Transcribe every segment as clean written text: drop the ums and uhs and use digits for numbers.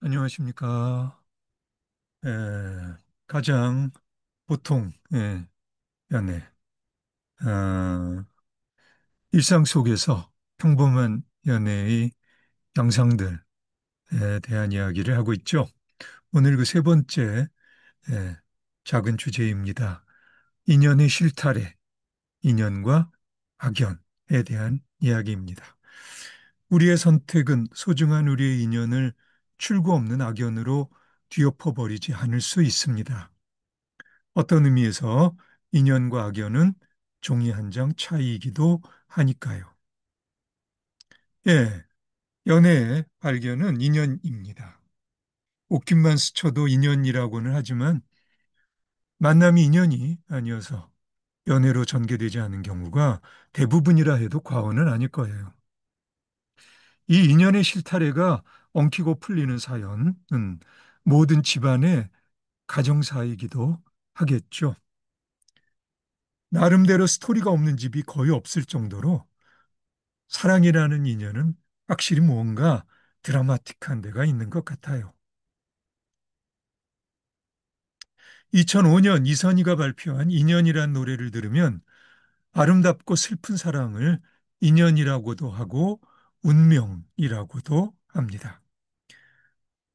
안녕하십니까. 에, 가장 보통, 연애, 어, 일상 속에서 평범한 연애의 양상들에 대한 이야기를 하고 있죠. 오늘 그 세 번째, 에, 작은 주제입니다. 인연의 실타래, 인연과 악연에 대한 이야기입니다. 우리의 선택은 소중한 우리의 인연을 출구 없는 악연으로 뒤엎어버리지 않을 수 있습니다. 어떤 의미에서 인연과 악연은 종이 한 장 차이이기도 하니까요. 예, 연애의 발견은 인연입니다. 옷깃만 스쳐도 인연이라고는 하지만 만남이 인연이 아니어서 연애로 전개되지 않은 경우가 대부분이라 해도 과언은 아닐 거예요. 이 인연의 실타래가 엉키고 풀리는 사연은 모든 집안의 가정사이기도 하겠죠. 나름대로 스토리가 없는 집이 거의 없을 정도로 사랑이라는 인연은 확실히 무언가 드라마틱한 데가 있는 것 같아요. 2005년 이선희가 발표한 인연이란 노래를 들으면 아름답고 슬픈 사랑을 인연이라고도 하고 운명이라고도 합니다.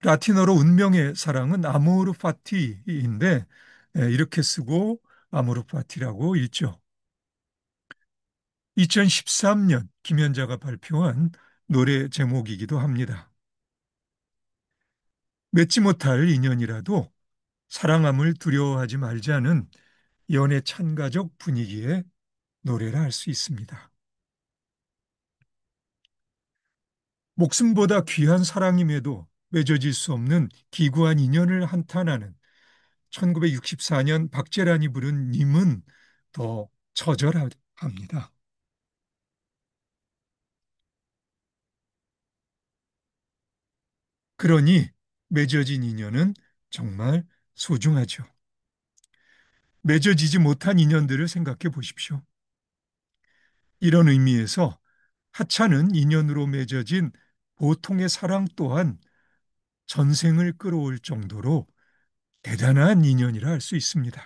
라틴어로 운명의 사랑은 아모르 파티인데 이렇게 쓰고 아모르 파티라고 읽죠. 2013년 김연자가 발표한 노래 제목이기도 합니다. 맺지 못할 인연이라도 사랑함을 두려워하지 말자는 연애 찬가적 분위기의 노래라 할 수 있습니다. 목숨보다 귀한 사랑임에도 맺어질 수 없는 기구한 인연을 한탄하는 1964년 박재란이 부른 님은 더 처절합니다. 그러니 맺어진 인연은 정말 소중하죠. 맺어지지 못한 인연들을 생각해 보십시오. 이런 의미에서 하찮은 인연으로 맺어진 보통의 사랑 또한 전생을 끌어올 정도로 대단한 인연이라 할 수 있습니다.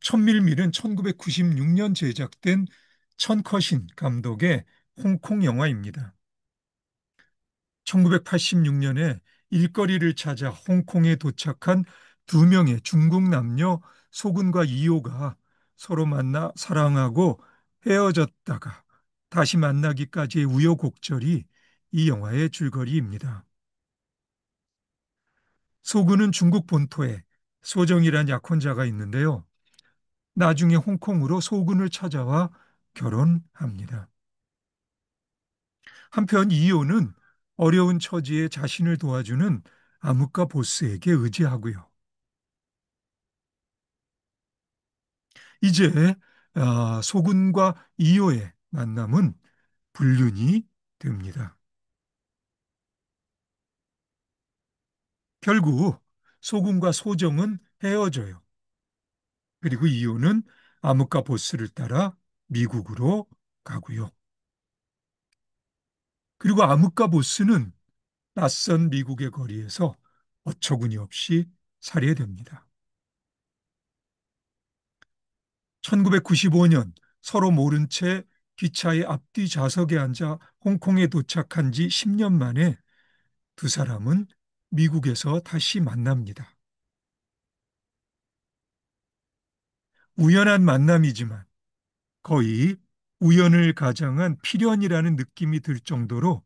천밀밀은 1996년 제작된 천커신 감독의 홍콩 영화입니다. 1986년에 일거리를 찾아 홍콩에 도착한 두 명의 중국 남녀 소군과 이호가 서로 만나 사랑하고 헤어졌다가 다시 만나기까지의 우여곡절이 이 영화의 줄거리입니다. 소군은 중국 본토에 소정이란 약혼자가 있는데요. 나중에 홍콩으로 소군을 찾아와 결혼합니다. 한편 이효는 어려운 처지에 자신을 도와주는 암흑가 보스에게 의지하고요. 이제 소군과 이효의 만남은 불륜이 됩니다. 결국 소군과 소정은 헤어져요. 그리고 이효는 암흑가 보스를 따라 미국으로 가고요. 그리고 암흑가 보스는 낯선 미국의 거리에서 어처구니 없이 살해됩니다. 1995년 서로 모른 채 기차의 앞뒤 좌석에 앉아 홍콩에 도착한 지 10년 만에 두 사람은 미국에서 다시 만납니다. 우연한 만남이지만 거의 우연을 가장한 필연이라는 느낌이 들 정도로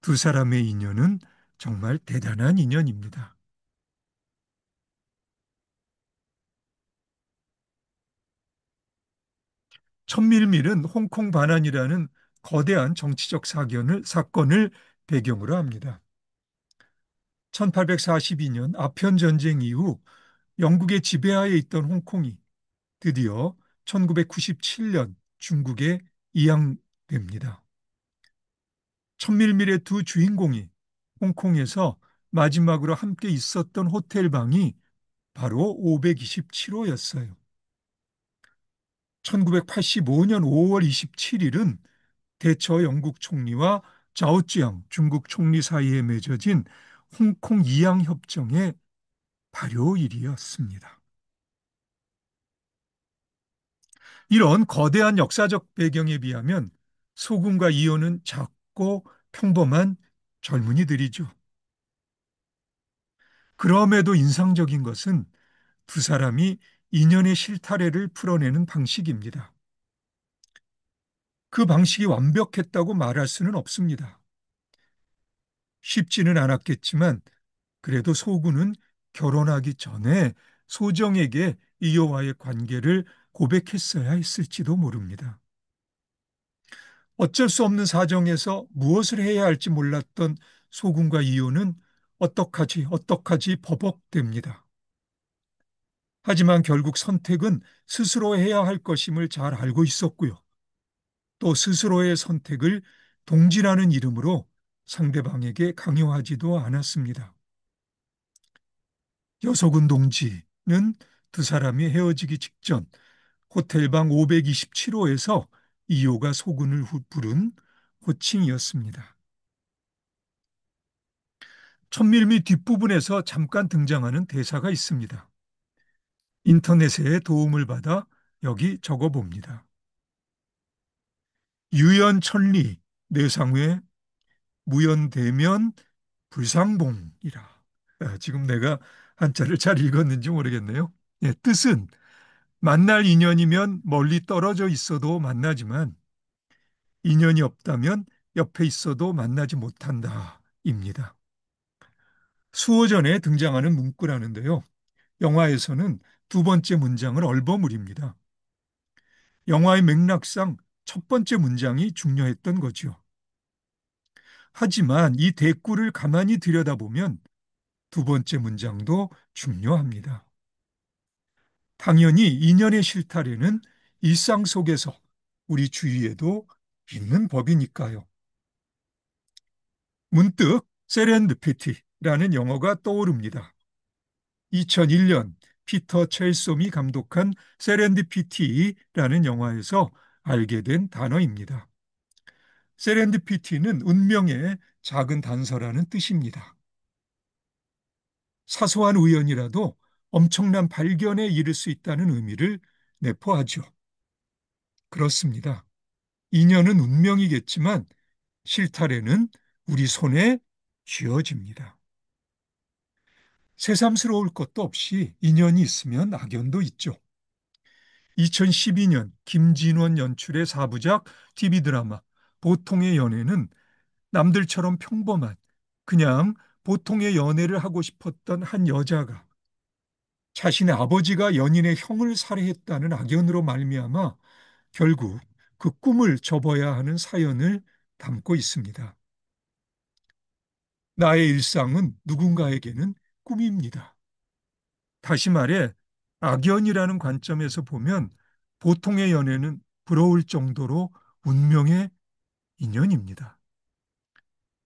두 사람의 인연은 정말 대단한 인연입니다. 천밀밀은 홍콩 반환이라는 거대한 정치적 사건을 배경으로 합니다. 1842년 아편 전쟁 이후 영국의 지배하에 있던 홍콩이 드디어 1997년 중국에 이양됩니다. 천밀밀의 두 주인공이 홍콩에서 마지막으로 함께 있었던 호텔 방이 바로 527호였어요. 1985년 5월 27일은 대처 영국 총리와 자오찌양 중국 총리 사이에 맺어진 홍콩 이양 협정의 발효일이었습니다. 이런 거대한 역사적 배경에 비하면 소군과 이효는 작고 평범한 젊은이들이죠. 그럼에도 인상적인 것은 두 사람이 인연의 실타래를 풀어내는 방식입니다. 그 방식이 완벽했다고 말할 수는 없습니다. 쉽지는 않았겠지만 그래도 소군은 결혼하기 전에 소정에게 이효와의 관계를 고백했어야 했을지도 모릅니다. 어쩔 수 없는 사정에서 무엇을 해야 할지 몰랐던 소군과 이효는 어떡하지 버벅댑니다. 하지만 결국 선택은 스스로 해야 할 것임을 잘 알고 있었고요. 또 스스로의 선택을 동지라는 이름으로 상대방에게 강요하지도 않았습니다. 여소군 동지는 두 사람이 헤어지기 직전 호텔방 527호에서 이호가 소군을 부른 호칭이었습니다. 천밀미 뒷부분에서 잠깐 등장하는 대사가 있습니다. 인터넷의 도움을 받아 여기 적어봅니다. 유연천리 내상회 무연대면 불상봉이라. 지금 내가 한자를 잘 읽었는지 모르겠네요. 예, 뜻은 만날 인연이면 멀리 떨어져 있어도 만나지만 인연이 없다면 옆에 있어도 만나지 못한다. 입니다. 수호전에 등장하는 문구라는데요. 영화에서는 두 번째 문장을 얼버무립니다. 영화의 맥락상 첫 번째 문장이 중요했던 거죠. 하지만 이 대꾸를 가만히 들여다보면 두 번째 문장도 중요합니다. 당연히 인연의 실타래는 일상 속에서 우리 주위에도 있는 법이니까요. 문득 세렌디피티라는 영어가 떠오릅니다. 2001년 피터 첼솜이 감독한 세렌디피티라는 영화에서 알게 된 단어입니다. 세렌디피티는 운명의 작은 단서라는 뜻입니다. 사소한 우연이라도 엄청난 발견에 이를 수 있다는 의미를 내포하죠. 그렇습니다. 인연은 운명이겠지만 실타래는 우리 손에 쥐어집니다. 새삼스러울 것도 없이 인연이 있으면 악연도 있죠. 2012년 김진원 연출의 4부작 TV 드라마 보통의 연애는 남들처럼 평범한 그냥 보통의 연애를 하고 싶었던 한 여자가 자신의 아버지가 연인의 형을 살해했다는 악연으로 말미암아 결국 그 꿈을 접어야 하는 사연을 담고 있습니다. 나의 일상은 누군가에게는 꿈입니다. 다시 말해 악연이라는 관점에서 보면 보통의 연애는 부러울 정도로 운명의 인연입니다.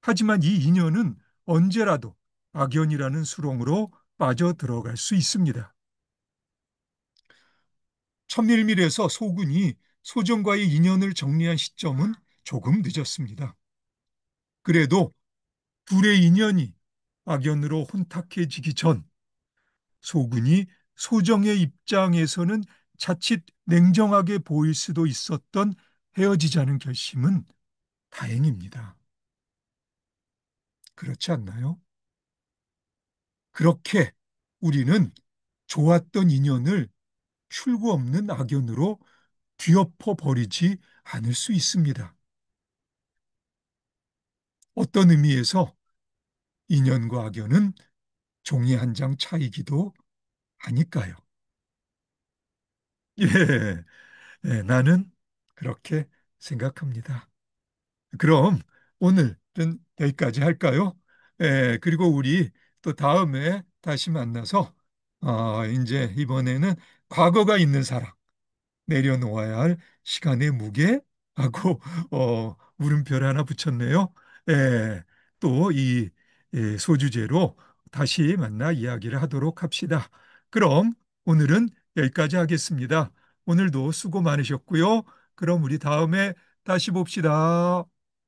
하지만 이 인연은 언제라도 악연이라는 수렁으로 빠져 들어갈 수 있습니다. 천밀밀에서 소군이 소정과의 인연을 정리한 시점은 조금 늦었습니다. 그래도 둘의 인연이 악연으로 혼탁해지기 전 소군이 소정의 입장에서는 자칫 냉정하게 보일 수도 있었던 헤어지자는 결심은 다행입니다. 그렇지 않나요? 그렇게 우리는 좋았던 인연을 출구 없는 악연으로 뒤엎어 버리지 않을 수 있습니다. 어떤 의미에서 인연과 악연은 종이 한 장 차이기도 하니까요. 예, 예, 나는 그렇게 생각합니다. 그럼 오늘은 여기까지 할까요? 예, 그리고 우리 또 다음에 다시 만나서 이제 이번에는 과거가 있는 사랑 내려놓아야 할 시간의 무게하고 물음표 하나 붙였네요. 예, 또이 소주제로 다시 만나 이야기를 하도록 합시다. 그럼 오늘은 여기까지 하겠습니다. 오늘도 수고 많으셨고요. 그럼 우리 다음에 다시 봅시다.